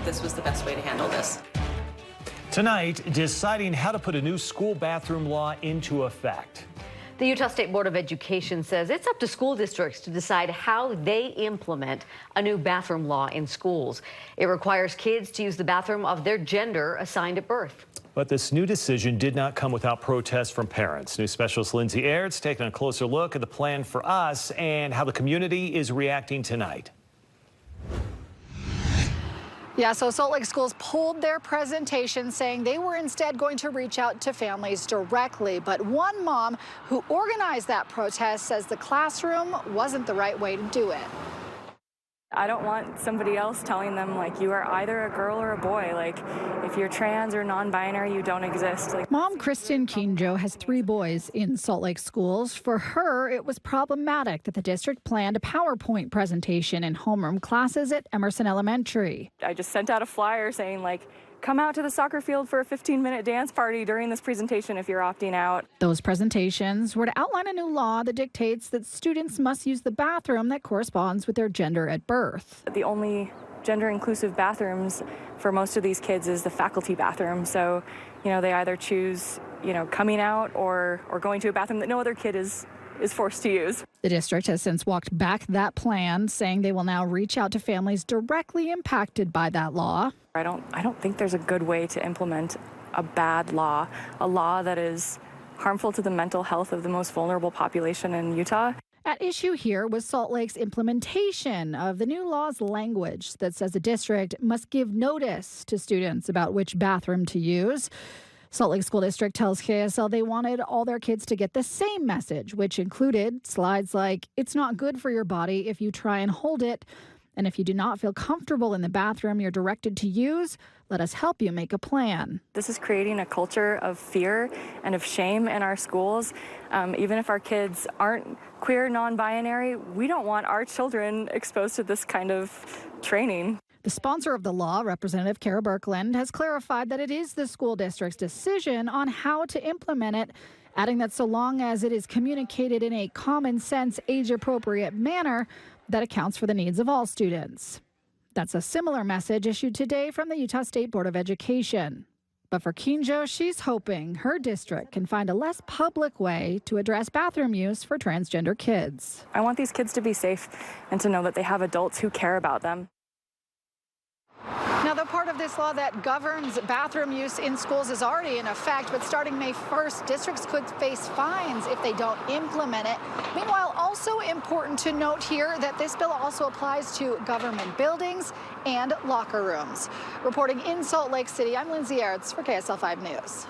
that this was the best way to handle this. Tonight, deciding how to put a new school bathroom law into effect. The Utah State Board of Education says it's up to school districts to decide how they implement a new bathroom law in schools. It requires kids to use the bathroom of their gender assigned at birth. But this new decision did not come without protests from parents. News specialist Lindsay Aerts taking a closer look at the plan for us and how the community is reacting tonight. Yeah, so Salt Lake schools pulled their presentation, saying they were instead going to reach out to families directly. But one mom who organized that protest says the classroom wasn't the right way to do it. I don't want somebody else telling them, like, you are either a girl or a boy. Like, if you're trans or non-binary, you don't exist. Like, Mom Kristen Kinjo has 3 boys in Salt Lake schools. For her, it was problematic that the district planned a PowerPoint presentation in homeroom classes at Emerson Elementary. I just sent out a flyer saying, like, come out to the soccer field for a 15-minute dance party during this presentation if you're opting out. Those presentations were to outline a new law that dictates that students must use the bathroom that corresponds with their gender at birth. The only gender-inclusive bathrooms for most of these kids is the faculty bathroom. So, they either choose, coming out or going to a bathroom that no other kid is forced to use. The district has since walked back that plan, saying they will now reach out to families directly impacted by that law. I don't think there's a good way to implement a bad law, a law that is harmful to the mental health of the most vulnerable population in Utah. At issue here was Salt Lake's implementation of the new law's language that says the district must give notice to students about which bathroom to use. Salt Lake School District tells KSL they wanted all their kids to get the same message, which included slides like, it's not good for your body if you try and hold it. And if you do not feel comfortable in the bathroom you're directed to use, let us help you make a plan. This is creating a culture of fear and of shame in our schools. Even if our kids aren't queer, non-binary, we don't want our children exposed to this kind of training. The sponsor of the law, Representative Kara Birkeland, has clarified that it is the school district's decision on how to implement it, adding that so long as it is communicated in a common sense, age-appropriate manner, that accounts for the needs of all students. That's a similar message issued today from the Utah State Board of Education. But for Kinjo, she's hoping her district can find a less public way to address bathroom use for transgender kids. I want these kids to be safe and to know that they have adults who care about them. Now, the part of this law that governs bathroom use in schools is already in effect, but starting May 1st, districts could face fines if they don't implement it. Meanwhile, also important to note here that this bill also applies to government buildings and locker rooms. Reporting in Salt Lake City, I'm Lindsay Aerts for KSL 5 News.